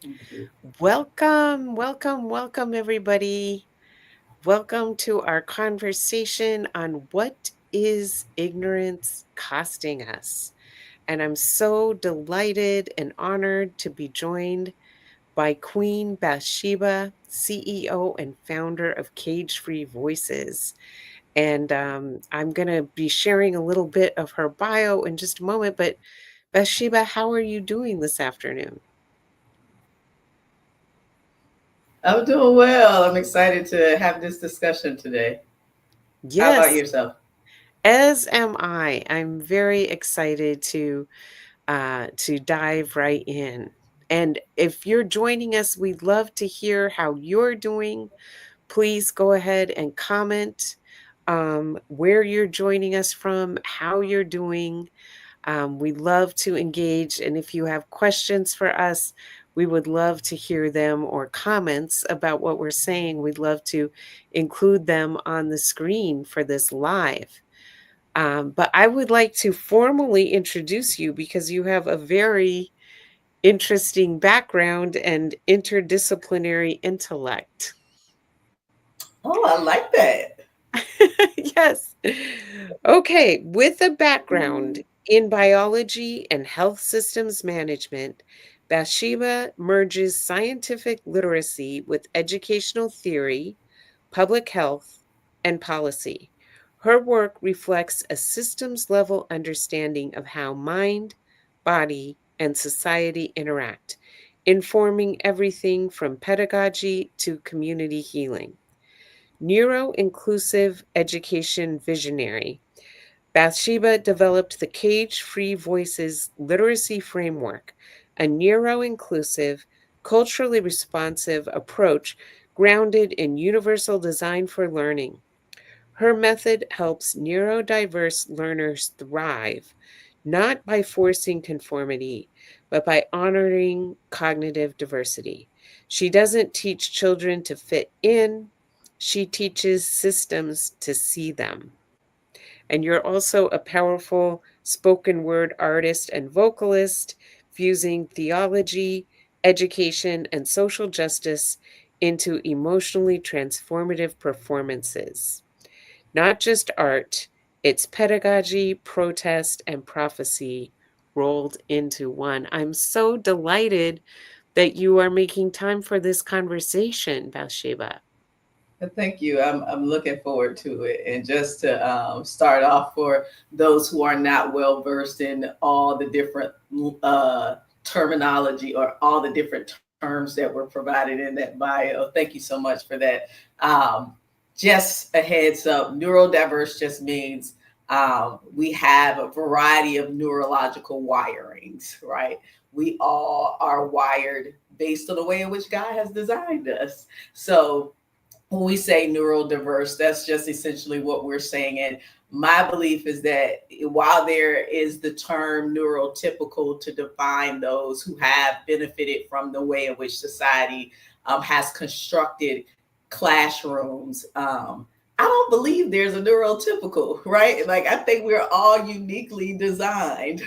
Thank you. Welcome, welcome, welcome, everybody. Welcome to our conversation on what is ignorance costing us. And I'm so delighted and honored to be joined by Queen Bathsheba, CEO and founder of Cage Free Voices. And I'm going to be sharing a little bit of her bio in just a moment. But Bathsheba, how are you doing this afternoon? I'm doing well. I'm excited to have this discussion today. How about Yes, yourself? as am I. I'm very excited to dive right in. And if you're joining us, we'd love to hear how you're doing. Please go ahead and comment where you're joining us from, how you're doing. We love to engage. And if you have questions for us, we would love to hear them or comments about what we're saying. We'd love to include them on the screen for this live. But I would like to formally introduce you because you have a very interesting background and interdisciplinary intellect. Oh, I like that. Yes. Okay, with a background in biology and health systems management, Bathsheba merges scientific literacy with educational theory, public health, and policy. Her work reflects a systems level understanding of how mind, body, and society interact, informing everything from pedagogy to community healing. Neuro inclusive education visionary, Bathsheba developed the Cage Free Voices Literacy Framework, a neuro inclusive, culturally responsive approach grounded in universal design for learning. Her method helps neurodiverse learners thrive, not by forcing conformity, but by honoring cognitive diversity. She doesn't teach children to fit in, she teaches systems to see them. And you're also a powerful spoken word artist and vocalist, fusing theology, education, and social justice into emotionally transformative performances. Not just art, it's pedagogy, protest, and prophecy rolled into one. I'm so delighted that you are making time for this conversation, Bathsheba. Thank you. I'm looking forward to it. And just to start off for those who are not well versed in all the different terminology or all the different terms that were provided in that bio, thank you so much for that. Um, just a heads up, neurodiverse just means we have a variety of neurological wirings, right? We all are wired based on the way in which God has designed us. So when we say neurodiverse, that's just essentially what we're saying. And my belief is that while there is the term neurotypical to define those who have benefited from the way in which society has constructed classrooms, I don't believe there's a neurotypical, right? Like, I think we're all uniquely designed.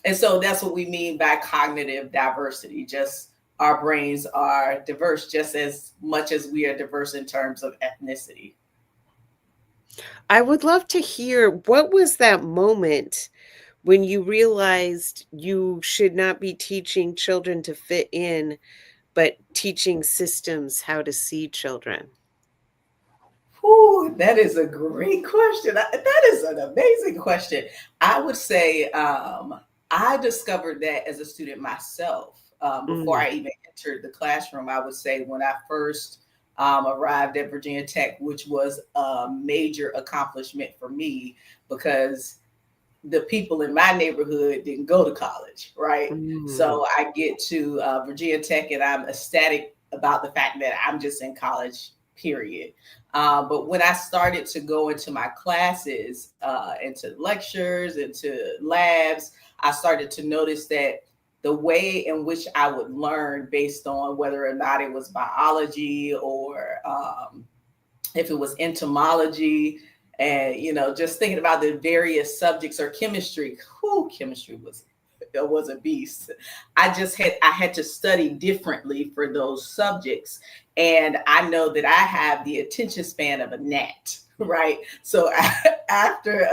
And so that's what we mean by cognitive diversity, just our brains are diverse just as much as we are diverse in terms of ethnicity. I would love to hear what was that moment when you realized you should not be teaching children to fit in, but teaching systems how to see children? Whew, that is a great question. That is an amazing question. I would say I discovered that as a student myself before Mm. I even entered the classroom. I would say when I first arrived at Virginia Tech, which was a major accomplishment for me because the people in my neighborhood didn't go to college, right? Mm. So I get to Virginia Tech and I'm ecstatic about the fact that I'm just in college, period. But when I started to go into my classes, into lectures, into labs, I started to notice that the way in which I would learn based on whether or not it was biology or if it was entomology, and just thinking about the various subjects, or chemistry. Who chemistry was was a beast. I had to study differently for those subjects. And I know that I have the attention span of a gnat, right? So after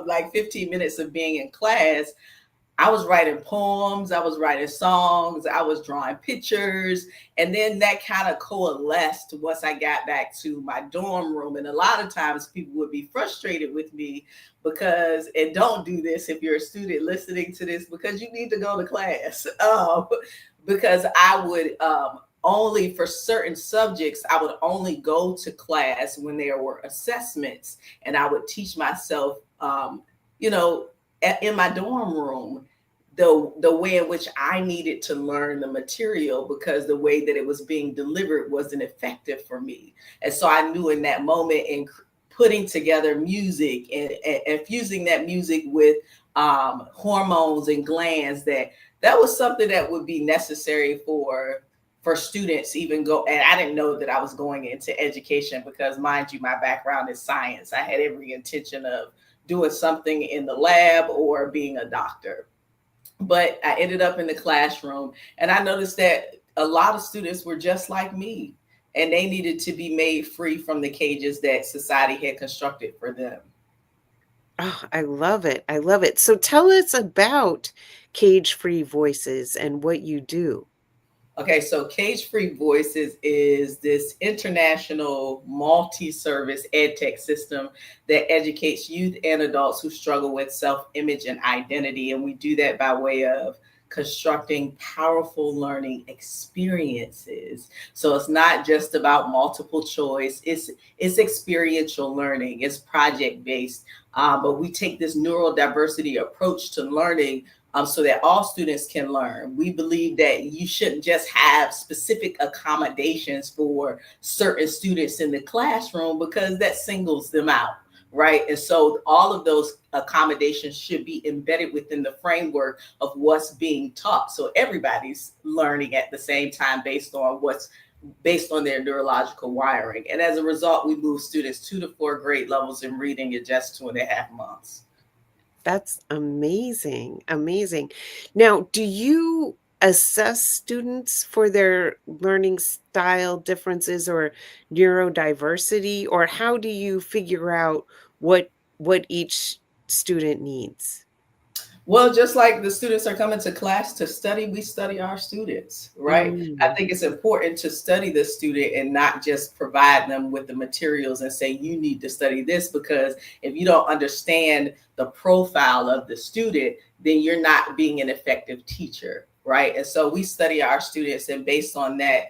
like 15 minutes of being in class, I was writing poems, I was writing songs, I was drawing pictures. And then that kind of coalesced once I got back to my dorm room. And a lot of times people would be frustrated with me because, and don't do this if you're a student listening to this, because you need to go to class. Because I would only, for certain subjects, I would only go to class when there were assessments, and I would teach myself, you know, in my dorm room, the way in which I needed to learn the material, because the way that it was being delivered wasn't effective for me. And so I knew in that moment, in putting together music and fusing that music with hormones and glands, that was something that would be necessary for students even go. And I didn't know that I was going into education, because mind you, my background is science. I had every intention of doing something in the lab or being a doctor. But I ended up in the classroom, and I noticed that a lot of students were just like me, and they needed to be made free from the cages that society had constructed for them. Oh, I love it. I love it. So tell us about Cage Free Voices and what you do. Okay, so Cage Free Voices is this international multi-service ed tech system that educates youth and adults who struggle with self-image and identity. And we do that by way of constructing powerful learning experiences. So it's not just about multiple choice, it's experiential learning, it's project-based. But we take this neurodiversity approach to learning, so that all students can learn. We believe that you shouldn't just have specific accommodations for certain students in the classroom, because that singles them out, right? And so all of those accommodations should be embedded within the framework of what's being taught. So everybody's learning at the same time based on their neurological wiring. And as a result, we move students 2 to 4 grade levels in reading in just 2.5 months. That's amazing, amazing. Now, do you assess students for their learning style differences or neurodiversity, or how do you figure out what each student needs? Well, just like the students are coming to class to study, we study our students, right? I Mm, think it's important to study the student and not just provide them with the materials and say, you need to study this, because if you don't understand the profile of the student, then you're not being an effective teacher, right? And so we study our students, and based on that,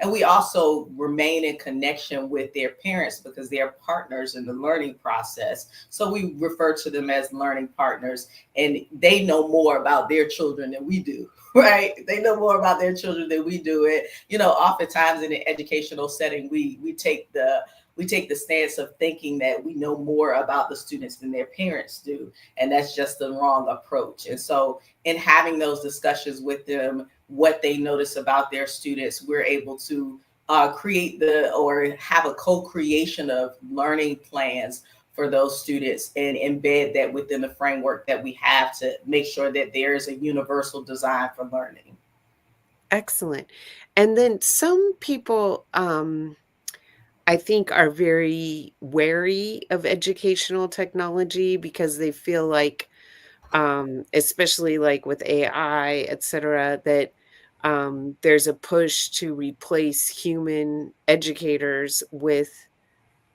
and we also remain in connection with their parents, because they are partners in the learning process. So we refer to them as learning partners, and they know more about their children than we do, right? They know more about their children than we do. It, oftentimes in an educational setting, we take the stance of thinking that we know more about the students than their parents do, and that's just the wrong approach. And so in having those discussions with them, what they notice about their students, we're able to create or have a co-creation of learning plans for those students, and embed that within the framework that we have to make sure that there is a universal design for learning. excellent. And then some people, I think, are very wary of educational technology because they feel like, especially like with AI, et cetera, that there's a push to replace human educators with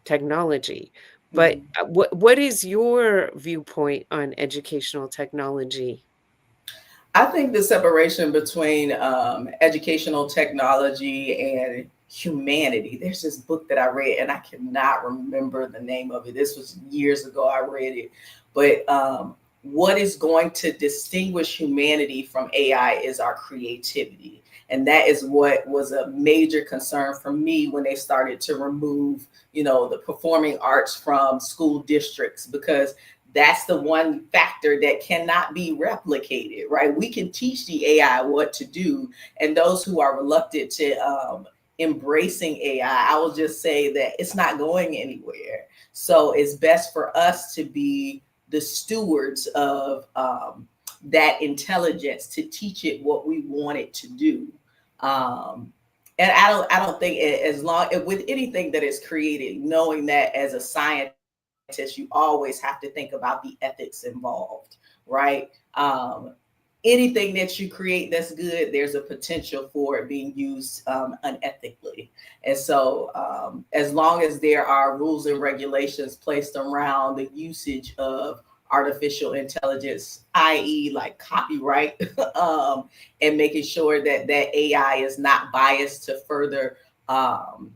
technology. But Mhm. what is your viewpoint on educational technology? I think the separation between educational technology and humanity. There's this book that I read, and I cannot remember the name of it. This was years ago. I read it, but what is going to distinguish humanity from AI is our creativity, and that is what was a major concern for me when they started to remove, the performing arts from school districts, because that's the one factor that cannot be replicated, right? We can teach the AI what to do, and those who are reluctant to embracing AI, I will just say that it's not going anywhere. So it's best for us to be the stewards of that intelligence to teach it what we want it to do. Um, and I don't think as long with anything that is created, knowing that as a scientist, you always have to think about the ethics involved, right? Anything that you create that's good, there's a potential for it being used unethically. And so, as long as there are rules and regulations placed around the usage of artificial intelligence, i.e., like copyright, and making sure that that AI is not biased to further um,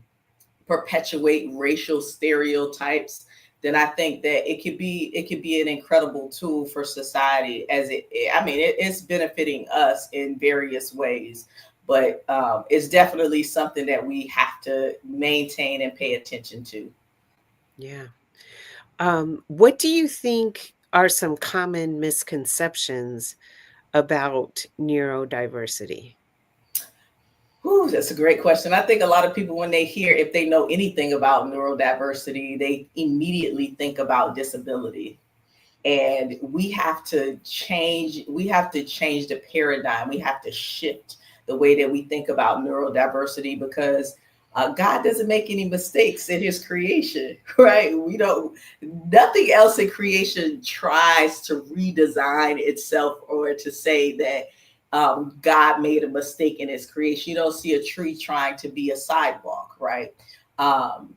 perpetuate racial stereotypes, then I think that it could be an incredible tool for society. As I mean, it's benefiting us in various ways, but it's definitely something that we have to maintain and pay attention to. Yeah. What do you think are some common misconceptions about neurodiversity? Whew, that's a great question. I think a lot of people, when they hear, if they know anything about neurodiversity, they immediately think about disability. And we have to change the paradigm. We have to shift the way that we think about neurodiversity, because God doesn't make any mistakes in his creation. Right? We don't Nothing else in creation tries to redesign itself or to say that God made a mistake in his creation. You don't see a tree trying to be a sidewalk, right? um,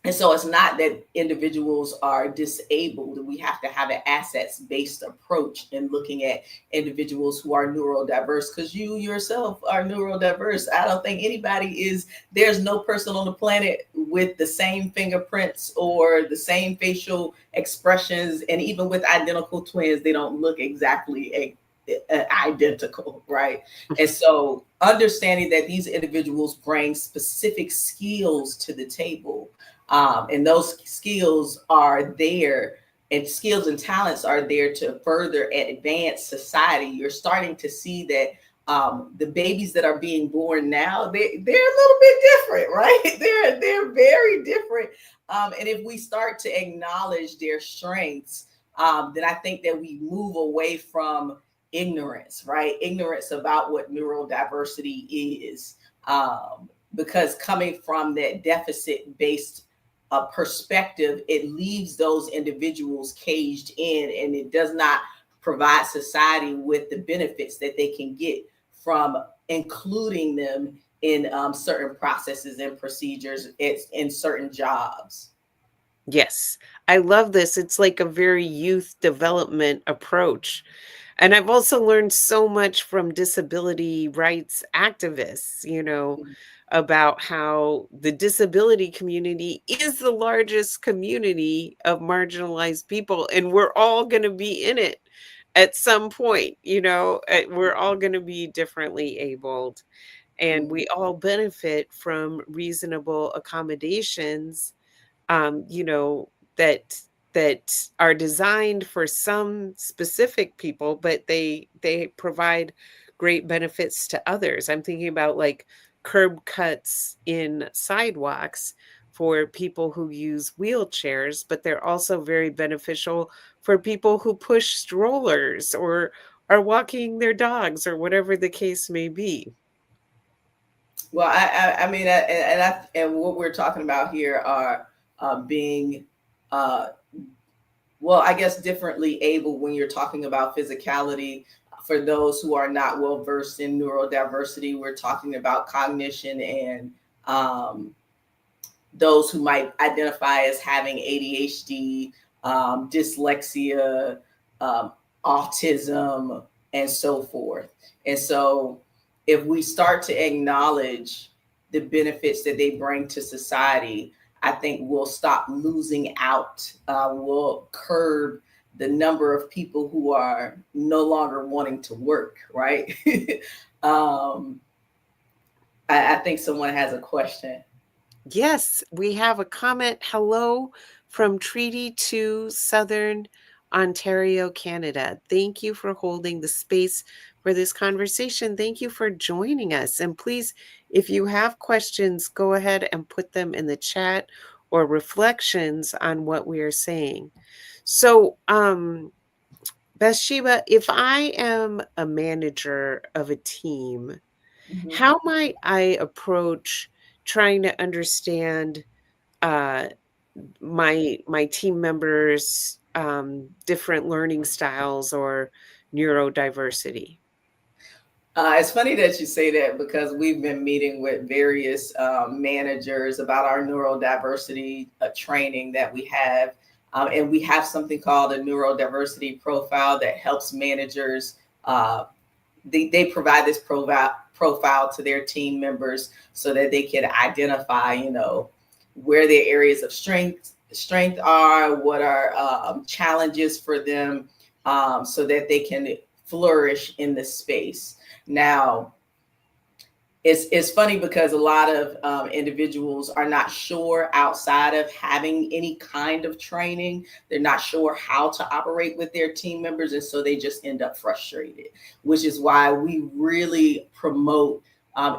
and so it's not that individuals are disabled. We have to have an assets based approach in looking at individuals who are neurodiverse, because you yourself are neurodiverse. I don't think there's no person on the planet with the same fingerprints or the same facial expressions. And even with identical twins, they don't look exactly identical, right? And so understanding that these individuals bring specific skills to the table, and those skills are there, and skills and talents are there to further advance society. You're starting to see that the babies that are being born now, they're a little bit different, right? They're very different. And if we start to acknowledge their strengths, then I think that we move away from ignorance, right? Ignorance about what neurodiversity is. Because coming from that deficit based perspective, it leaves those individuals caged in, and it does not provide society with the benefits that they can get from including them in certain processes and procedures in certain jobs. Yes, I love this. It's like a very youth development approach. And I've also learned so much from disability rights activists, about how the disability community is the largest community of marginalized people, and we're all going to be in it at some point. We're all going to be differently abled, and we all benefit from reasonable accommodations, that are designed for some specific people, but they provide great benefits to others. I'm thinking about like curb cuts in sidewalks for people who use wheelchairs, but they're also very beneficial for people who push strollers or are walking their dogs or whatever the case may be. Well, I mean, and what we're talking about here are being, uh, well, I guess differently able when you're talking about physicality. For those who are not well versed in neurodiversity, we're talking about cognition and um, those who might identify as having ADHD, dyslexia, um, autism, and so forth. And so, if we start to acknowledge the benefits that they bring to society, I think we'll stop losing out. We'll curb the number of people who are no longer wanting to work, right? um, I think someone has a question. Yes, we have a comment. Hello from Treaty 2, Southern Ontario, Canada. Thank you for holding the space for this conversation. Thank you for joining us. And please, if you have questions, go ahead and put them in the chat or reflections on what we are saying. So, Bathsheba, if I am a manager of a team, Mhm. how might I approach trying to understand uh, my team members' different learning styles or neurodiversity? It's funny that you say that because we've been meeting with various managers about our neurodiversity training that we have. And we have something called a neurodiversity profile that helps managers. They provide this profile to their team members so that they can identify, where their areas of strength are, what are challenges for them, so that they can flourish in the space. Now, it's funny because a lot of individuals are not sure outside of having any kind of training. They're not sure how to operate with their team members, and so they just end up frustrated, which is why we really promote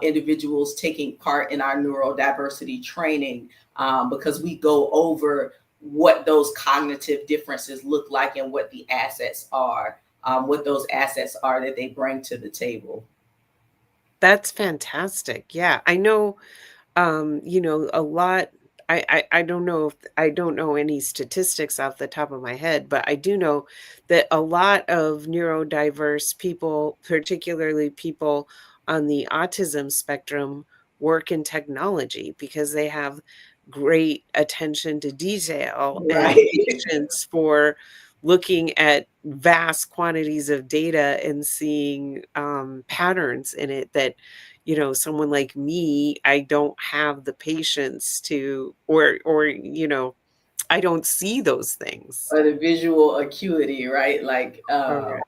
individuals taking part in our neurodiversity training, because we go over what those cognitive differences look like and what the assets are, what those assets are that they bring to the table. That's fantastic. Yeah, I know. A lot. I don't know if I don't know any statistics off the top of my head, but I do know that a lot of neurodiverse people, particularly people on the autism spectrum, work in technology because they have great attention to detail and Right. patience for looking at vast quantities of data and seeing patterns in it that someone like me, I don't have the patience to or I don't see those things. Or the visual acuity, right? Like, Correct.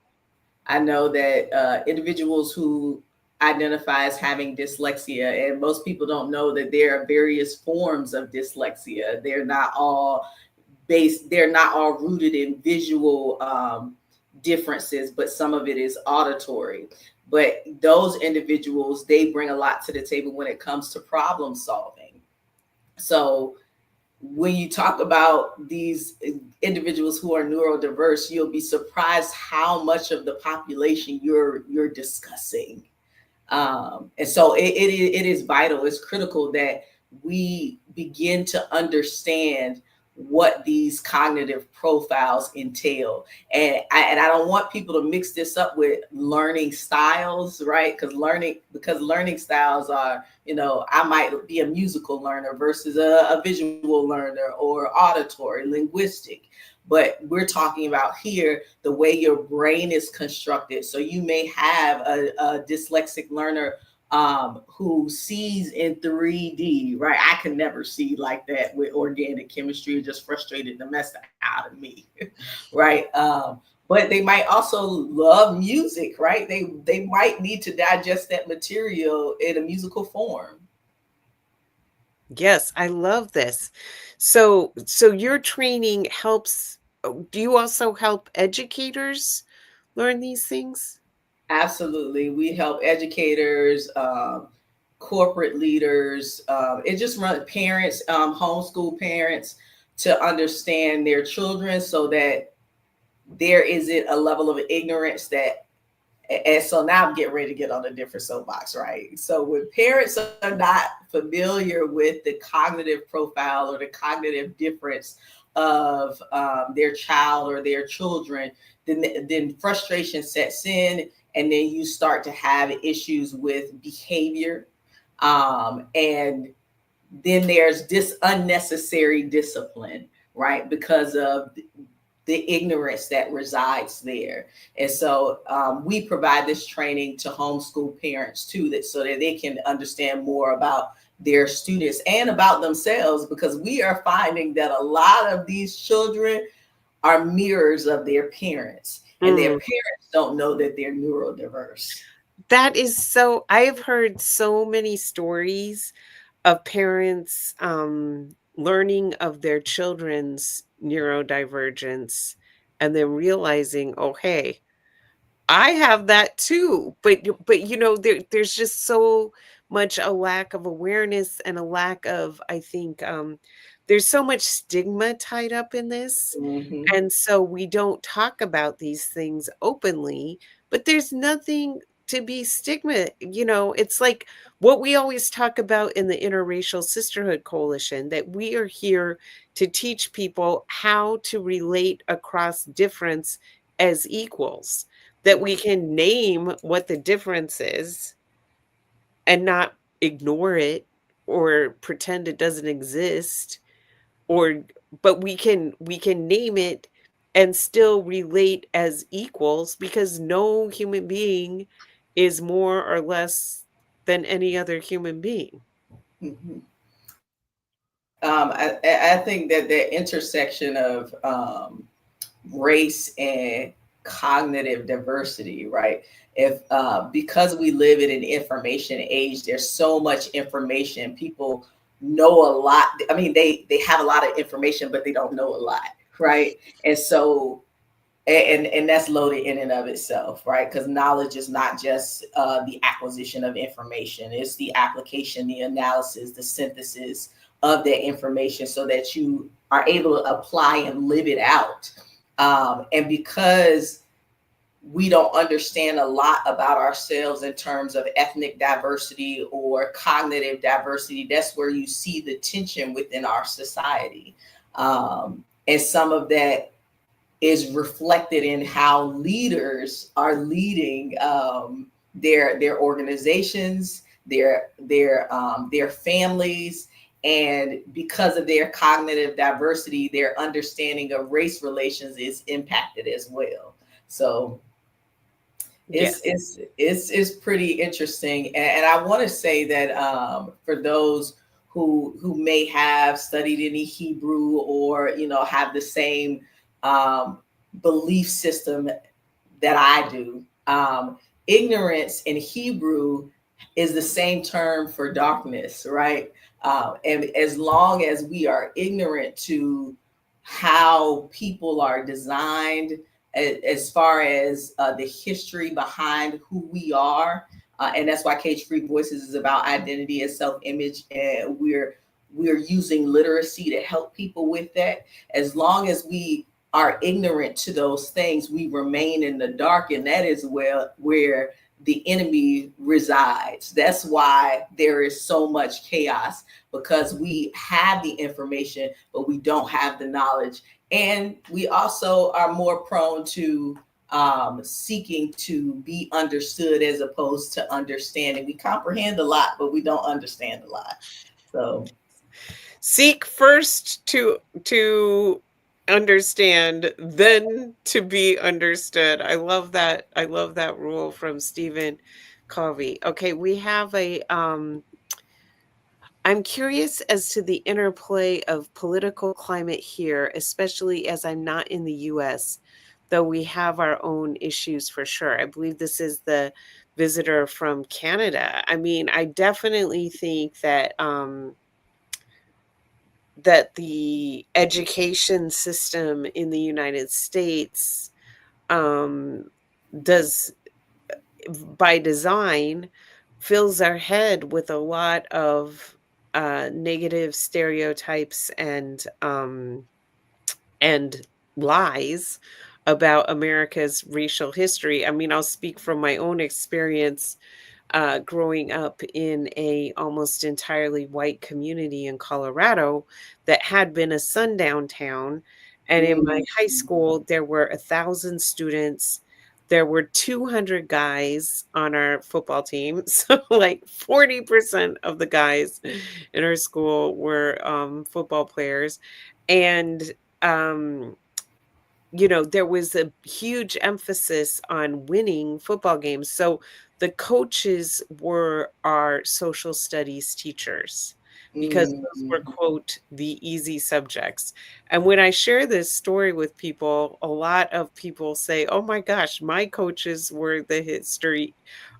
I know that individuals who identify as having dyslexia, and most people don't know that there are various forms of dyslexia. They're not all rooted in visual differences, but some of it is auditory. But those individuals, they bring a lot to the table when it comes to problem solving. So when you talk about these individuals who are neurodiverse, you'll be surprised how much of the population you're discussing. And so it is vital, it's critical that we begin to understand what these cognitive profiles entail. And I don't want people to mix this up with learning styles, right? Because learning styles are, I might be a musical learner versus a visual learner, or auditory, linguistic. But we're talking about here the way your brain is constructed. So you may have a dyslexic learner who sees in 3D, right? I can never see like that with organic chemistry. It just frustrated the mess out of me, right? But they might also love music, right? They might need to digest that material in a musical form. Yes, I love this. So your training helps. Do you also help educators learn these things? Absolutely. We help educators, corporate leaders, it just run parents, homeschool parents, to understand their children so that there isn't a level of ignorance that, and so now I'm getting ready to get on a different soapbox, right? So when parents are not familiar with the cognitive profile or the cognitive difference of their child or their children, then frustration sets in, and then you start to have issues with behavior, and then there's this unnecessary discipline, right? Because of the ignorance that resides there. And so we provide this training to homeschool parents too, that so that they can understand more about their students and about themselves, because we are finding that a lot of these children are mirrors of their parents, and their Mm. parents don't know that they're neurodiverse. That is so I have heard so many stories of parents, learning of their children's neurodivergence and then realizing, "Oh, hey, I have that too." But there's just so much a lack of awareness and a lack of, I think, there's so much stigma tied up in this. Mhm. And so we don't talk about these things openly, but there's nothing to be stigma. It's like what we always talk about in the Interracial Sisterhood Coalition, that we are here to teach people how to relate across difference as equals, that we can name what the difference is and not ignore it or pretend it doesn't exist, or but we can name it and still relate as equals, because no human being is more or less than any other human being. Mhm. I think that the intersection of race and cognitive diversity, right? If Because we live in an information age, there's so much information. People know a lot. I mean, they have a lot of information, but they don't know a lot, right? And so and that's loaded in and of itself, right? Because knowledge is not just the acquisition of information; it's the application, the analysis, the synthesis of that information, so that you are able to apply and live it out. And because we don't understand a lot about ourselves in terms of ethnic diversity or cognitive diversity, that's where you see the tension within our society. And some of that is reflected in how leaders are leading their organizations, their families, and because of their cognitive diversity, their understanding of race relations is impacted as well. So it's Yes. it's it's pretty interesting, and I want to say that for those who may have studied any Hebrew, or have the same um, belief system that I do, ignorance in Hebrew is the same term for darkness, right? And as long as we are ignorant to how people are designed, as far as the history behind who we are, and that's why Cage Free Voices is about identity and self-image, and we're using literacy to help people with that. As long as we are ignorant to those things, we remain in the dark, and that is where the enemy resides. That's why there is so much chaos, because we have the information, but we don't have the knowledge. And we also are more prone to seeking to be understood as opposed to understanding. We comprehend a lot, but we don't understand a lot. So, Seek first to understand, then to be understood. I love that rule from Stephen Covey. Okay, we have a I'm curious as to the interplay of political climate here, especially as I'm not in the US, though we have our own issues for sure. I believe this is the visitor from Canada. I mean, I definitely think that the education system in the United States um, does, by design, fills our head with a lot of negative stereotypes and lies about America's racial history. I mean, I'll speak from my own experience growing up in a almost entirely white community in Colorado that had been a sundown town. And in my high mm, school, there were 1,000 students. There were 200 guys on our football team. So, like 40% of the guys in our school were football players. And um, there was a huge emphasis on winning football games. So the coaches were our social studies teachers, because those were, mm, quote, the easy subjects. And when I share this story with people, a lot of people say, oh my gosh, my coaches were the history,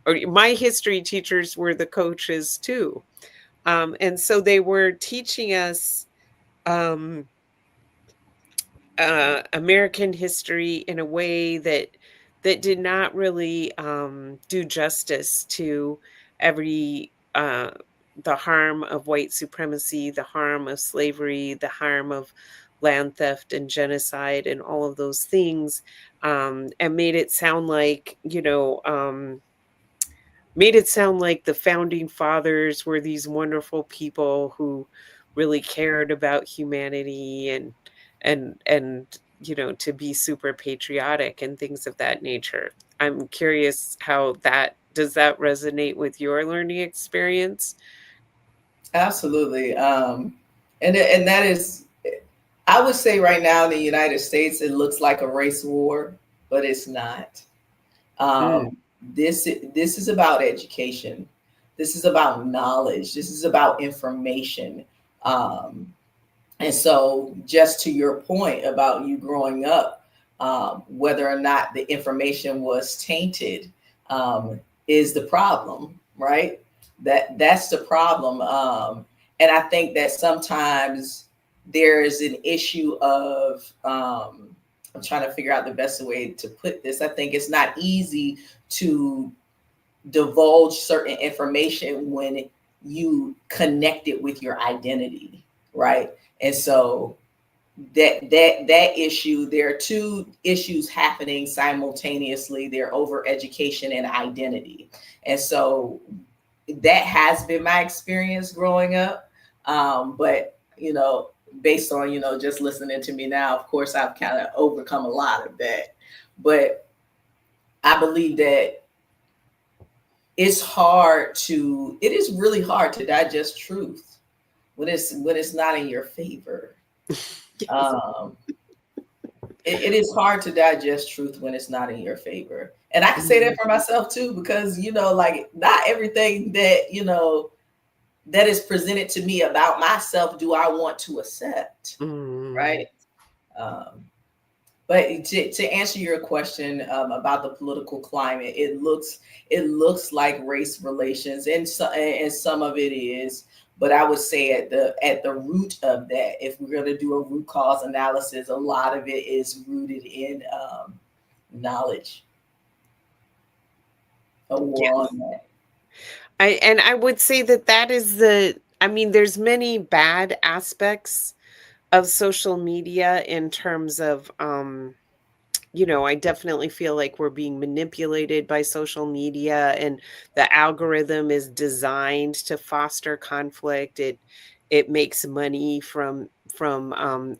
or my history teachers were the coaches too. And so they were teaching us. Um, American history in a way that did not really do justice to every the harm of white supremacy, the harm of slavery, the harm of land theft and genocide and all of those things, and made it sound like, made it sound like the founding fathers were these wonderful people who really cared about humanity and to be super patriotic and things of that nature. I'm curious how that does that resonate with your learning experience? Absolutely. And that is, I would say right now in the United States, it looks like a race war, but it's not. Mm, This is about education. This is about knowledge. This is about information. Um, and so, just to your point about you growing up, whether or not the information was tainted, is the problem, right? That's the problem. And I think that sometimes there is an issue of I'm trying to figure out the best way to put this. I think it's not easy to divulge certain information when you connect it with your identity, right? And so that issue, there are two issues happening simultaneously. They're over education and identity. And so that has been my experience growing up. But based on just listening to me now, of course I've kind of overcome a lot of that. But I believe that it is really hard to digest truth when it's not in your favor. yes. um it is hard to digest truth when it's not in your favor, and I can say that Mm, for myself too, because like not everything that is presented to me about myself do I want to accept, mm, right? um But to answer your question about the political climate, it looks like race relations, and some of it is. But I would say at the root of that, if we're going to do a root cause analysis, a lot of it is rooted in knowledge, a war yes. on that. I would say that that is the I mean, there's many bad aspects of social media in terms of, I definitely feel like we're being manipulated by social media, and the algorithm is designed to foster conflict. It makes money from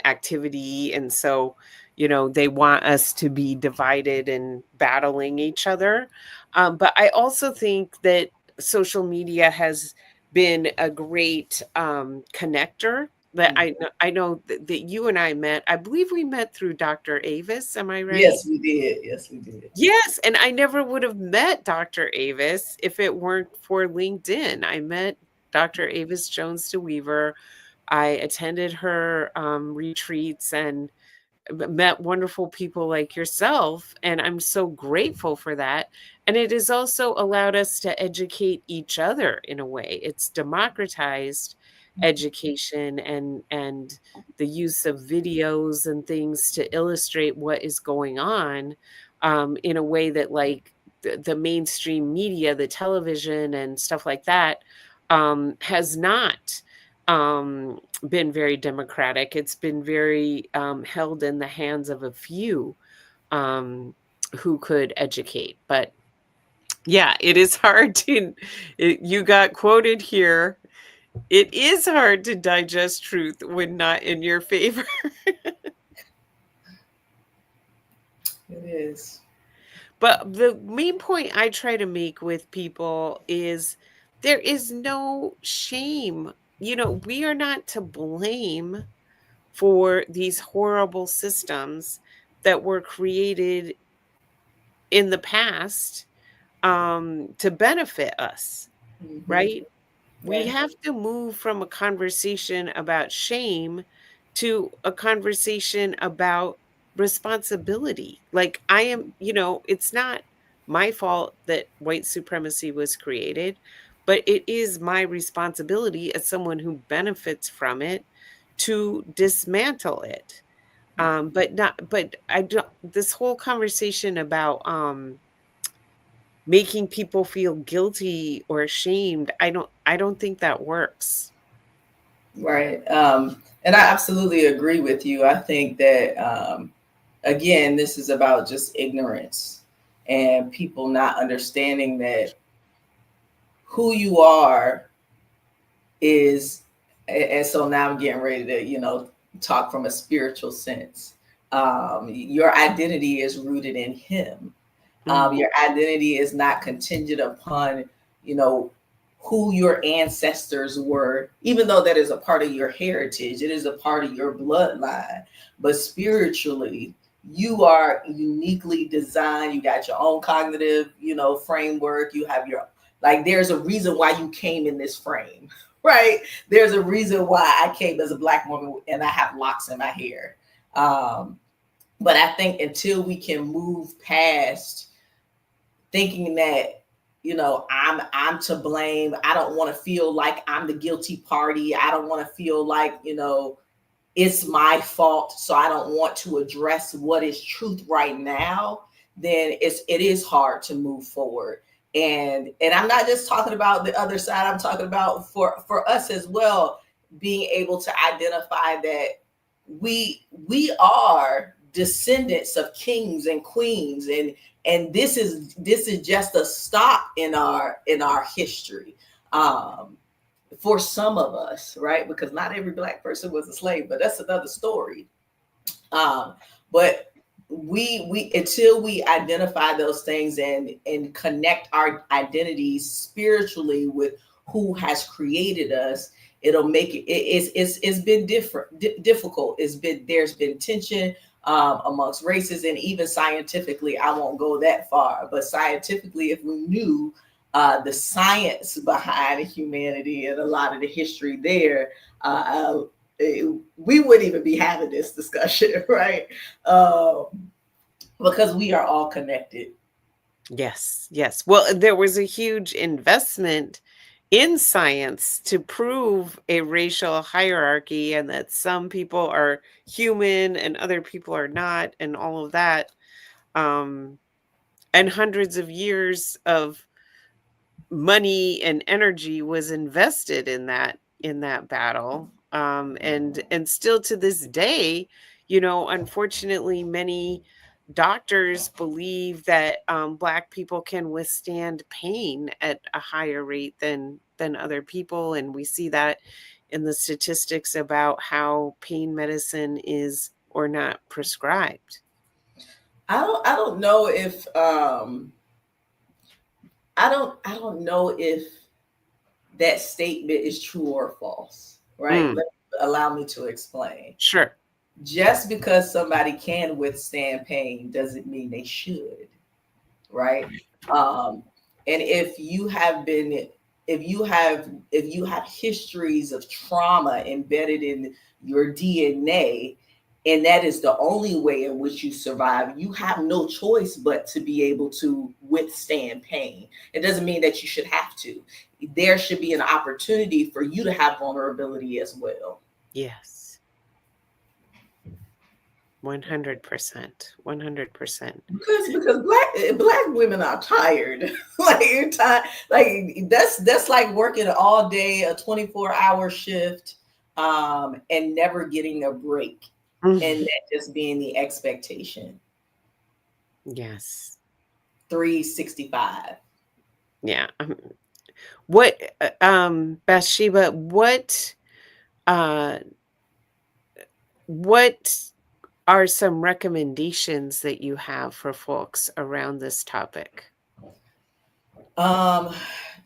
activity, and so, they want us to be divided and battling each other. But I also think that social media has been a great connector. That Mhm. I know that you and I met. I believe we met through Dr. Avis. Am I right? Yes, we did. Yes, we did. Yes, and I never would have met Dr. Avis if it weren't for LinkedIn. I met Dr. Avis Jones DeWeaver. I attended her retreats and met wonderful people like yourself, and I'm so grateful for that. And it has also allowed us to educate each other in a way. It's democratized education and the use of videos and things to illustrate what is going on, in a way that, like, the mainstream media, the television and stuff like that, has not been very democratic. It's been very held in the hands of a few, um, who could educate. But yeah, it is hard to. You got quoted here. It is hard to digest truth when not in your favor. It is. But the main point I try to make with people is there is no shame. We are not to blame for these horrible systems that were created in the past, to benefit us, Hmm. right? We Right. have to move from a conversation about shame to a conversation about responsibility. Like, it's not my fault that white supremacy was created, but it is my responsibility as someone who benefits from it to dismantle it. But not, but I don't, this whole conversation about, making people feel guilty or ashamed. I don't think that works. Right. And I absolutely agree with you. I think that, again, this is about just ignorance and people not understanding that who you are is, and so now I'm getting ready to, talk from a spiritual sense. Your identity is rooted in Him. Mm, Your identity is not contingent upon, you know, who your ancestors were, even though that is a part of your heritage, it is a part of your bloodline. But spiritually, you are uniquely designed. You got your own cognitive, framework. You have your, like, there's a reason why you came in this frame, right? There's a reason why I came as a Black woman and I have locks in my hair. Um, but I think until we can move past thinking that, I'm to blame, I don't want to feel like I'm the guilty party, I don't want to feel like, it's my fault, so I don't want to address what is truth right now, then it is hard to move forward. And I'm not just talking about the other side, I'm talking about for us as well, being able to identify that we are descendants of kings and queens, and this is just a stop in our history, for some of us, right? Because not every Black person was a slave, but that's another story. But we until we identify those things and connect our identities spiritually with who has created us, it'll make it's been difficult. There's been tension, amongst races, and even scientifically, I won't go that far, but scientifically, if we knew the science behind humanity and a lot of the history there, we wouldn't even be having this discussion, right? Because we are all connected. yes, yes. Well, there was a huge investment in science to prove a racial hierarchy and that some people are human and other people are not, and all of that. Um, and hundreds of years of money and energy was invested in that battle, and still to this day, unfortunately, many doctors believe that Black people can withstand pain at a higher rate than other people, and we see that in the statistics about how pain medicine is or not prescribed. I don't know if I don't know if that statement is true or false, right? Mm, Allow me to explain. sure. Just because somebody can withstand pain doesn't mean they should, right? Um, and if you have histories of trauma embedded in your DNA, and that is the only way in which you survive, you have no choice but to be able to withstand pain. It doesn't mean that you should have to. There should be an opportunity for you to have vulnerability as well. Yes. 100%. 100%. Because black women are tired. Like you're tired. Like that's like working all day, a 24-hour shift, and never getting a break. And Mm, that just being the expectation. yes. 365. Yeah. What, Bathsheba, uh, what are some recommendations that you have for folks around this topic? Um,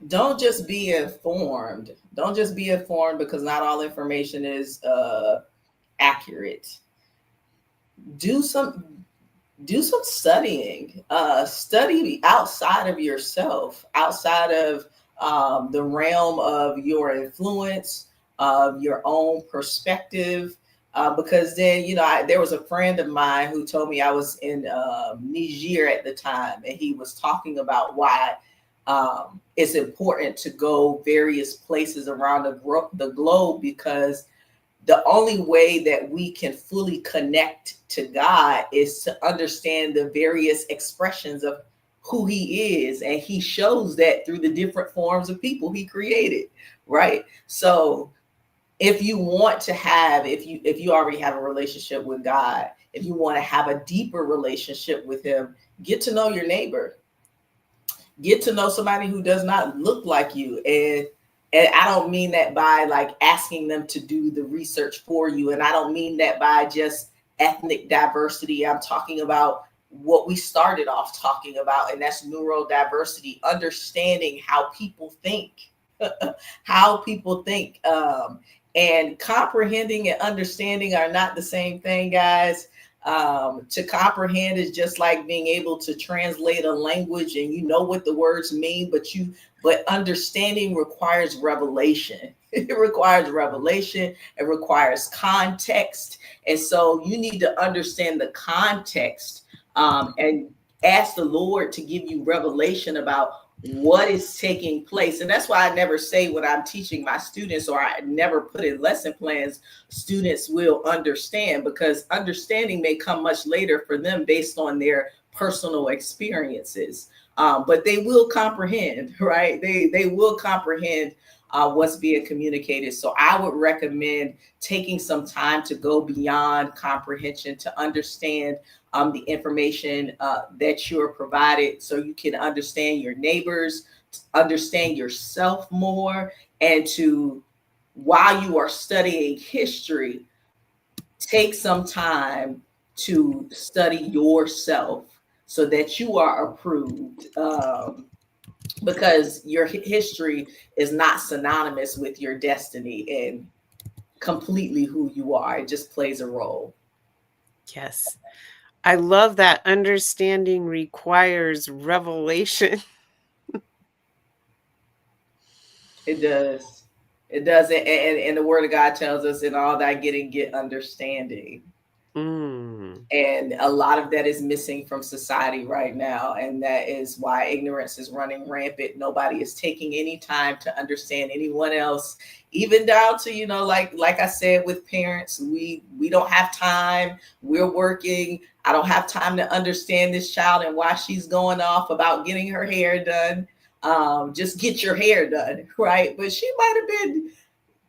don't just be informed. Don't just be informed because not all information is accurate. Do some do some studying. Study outside of yourself, outside of the realm of your influence, of your own perspective. Because then, there was a friend of mine who told me, I was in Niger at the time, and he was talking about why it's important to go various places around the globe, because the only way that we can fully connect to God is to understand the various expressions of who he is, and he shows that through the different forms of people he created, right? So if you want to have, if you already have a relationship with God, if you want to have a deeper relationship with him, get to know your neighbor, get to know somebody who does not look like you. And I don't mean that by like asking them to do the research for you, and I don't mean that by just ethnic diversity. I'm talking about what we started off talking about, and that's neurodiversity, understanding how people think, how people think. And comprehending and understanding are not the same thing, guys. To comprehend is just like being able to translate a language, and you know what the words mean, but understanding requires revelation. It requires revelation. It requires context. And so you need to understand the context, and ask the Lord to give you revelation about what is taking place. And that's why I never say when I'm teaching my students, or I never put in lesson plans, students will understand, because understanding may come much later for them based on their personal experiences. But they will comprehend, right? They will comprehend what's being communicated. So I would recommend taking some time to go beyond comprehension to understand the information that you're provided, so you can understand your neighbors, understand yourself more, and to, while you are studying history, take some time to study yourself so that you are approved. Because your history is not synonymous with your destiny and completely who you are. It just plays a role. Yes. I love that understanding requires revelation. It does. It does. And the word of God tells us, in all that getting, get understanding. Mm. And a lot of that is missing from society right now. And that is why ignorance is running rampant. Nobody is taking any time to understand anyone else, even down to, like I said, with parents, we don't have time. We're working. I don't have time to understand this child and why she's going off about getting her hair done. Just get your hair done, right? But she might have been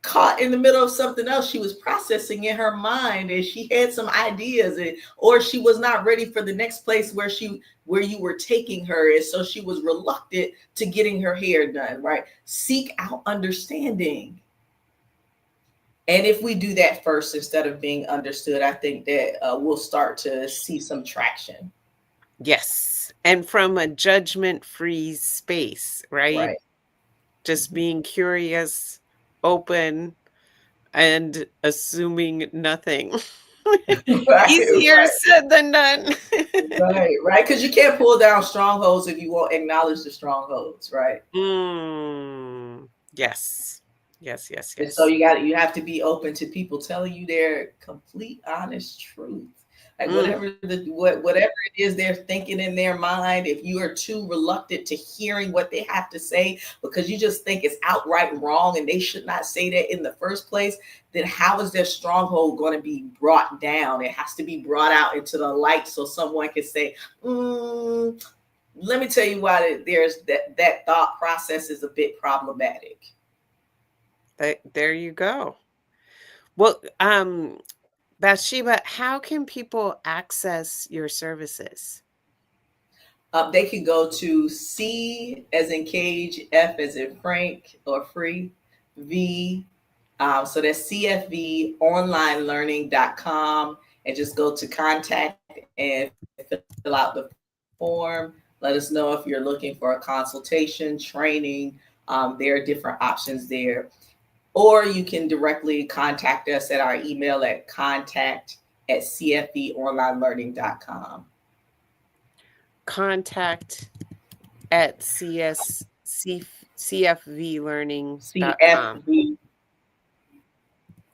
caught in the middle of something else she was processing in her mind, and she had some ideas, or she was not ready for the next place where you were taking her, and so she was reluctant to getting her hair done, right? Seek out understanding. And if we do that first instead of being understood, I think that we'll start to see some traction. Yes. And from a judgment-free space, right? Right. Just being curious, open, and assuming nothing. Easier Right, said than done. right. Because you can't pull down strongholds if you won't acknowledge the strongholds, right? Yes. Yes, yes, And so yes. you have to be open to people telling you their complete honest truth. Like Mm. whatever it is they're thinking in their mind, if you are too reluctant to hearing what they have to say because you just think it's outright wrong and they should not say that in the first place, then how is their stronghold going to be brought down? It has to be brought out into the light so someone can say, let me tell you why there's that thought process is a bit problematic. There you go. Well, Bathsheba, how can people access your services? They can go to C as in cage, F as in Frank or free, V. So that's cfvonlinelearning.com, and just go to contact and fill out the form. Let us know if you're looking for a consultation, training. There are different options there. Or you can directly contact us at our email at contact@cfvonlinelearning.com. Contact at cfvlearning.com. CFV.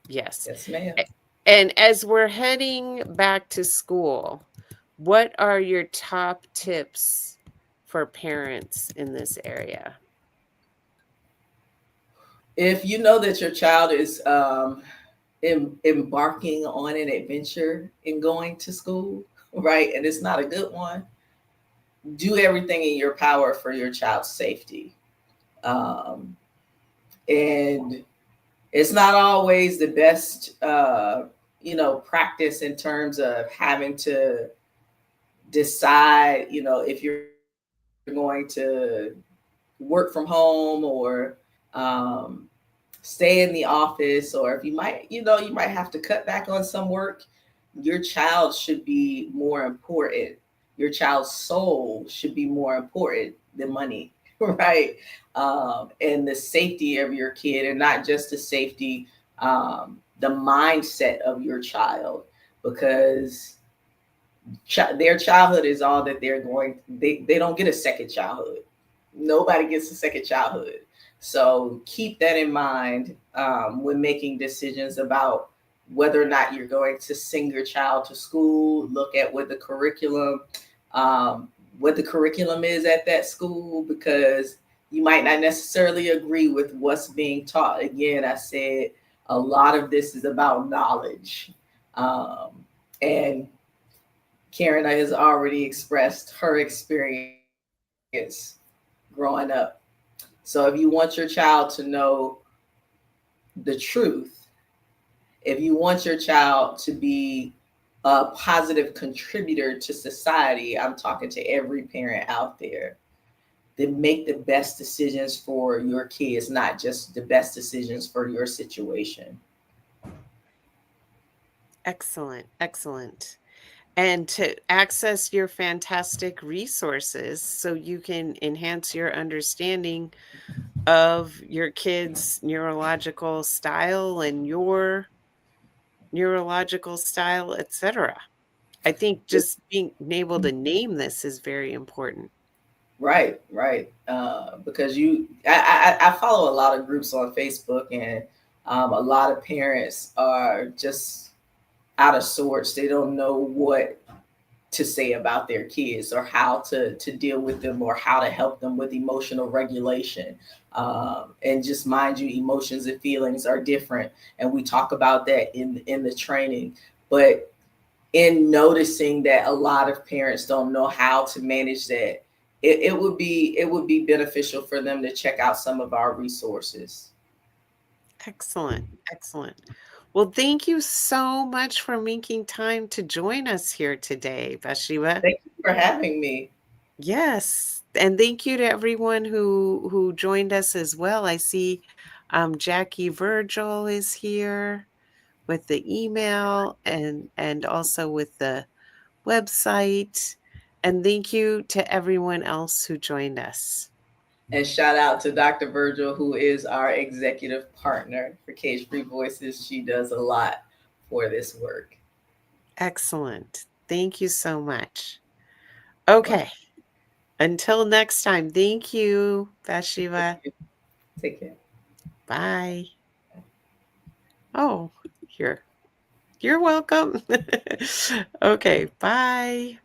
Yes. Yes, ma'am. And as we're heading back to school, what are your top tips for parents in this area? If you know that your child is embarking on an adventure in going to school, right, and it's not a good one, do everything in your power for your child's safety. Um, and it's not always the best, practice in terms of having to decide, if you're going to work from home or um, stay in the office, or if you might have to cut back on some work. Your child should be more important. Your child's soul should be more important than money, right? And the safety of your kid, and not just the safety, the mindset of your child, because their childhood is all that they don't get a second childhood. Nobody gets a second childhood. So keep that in mind when making decisions about whether or not you're going to send your child to school. Look at what the curriculum is at that school, because you might not necessarily agree with what's being taught. Again, I said a lot of this is about knowledge. And Karen has already expressed her experience growing up. So if you want your child to know the truth, if you want your child to be a positive contributor to society, I'm talking to every parent out there, then make the best decisions for your kids, not just the best decisions for your situation. Excellent. Excellent. And to access your fantastic resources so you can enhance your understanding of your kid's neurological style and your neurological style, etc. I think just being able to name this is very important. Right, right. Because I follow a lot of groups on Facebook, and a lot of parents are just out of sorts. They don't know what to say about their kids, or how to deal with them, or how to help them with emotional regulation. And just mind you, emotions and feelings are different, and we talk about that in the training. But in noticing that a lot of parents don't know how to manage that, it would be beneficial for them to check out some of our resources. Excellent. Excellent. Well, thank you so much for making time to join us here today, Bathsheba. Thank you for having me. Yes, and thank you to everyone who joined us as well. I see Jackie Virgil is here with the email and also with the website. And thank you to everyone else who joined us. And shout out to Dr. Virgil, who is our executive partner for Cage Free Voices. She does a lot for this work. Excellent. Thank you so much. Okay. Until next time, thank you, Bathsheba. Take care. Bye. Oh, here. You're welcome. Okay, bye.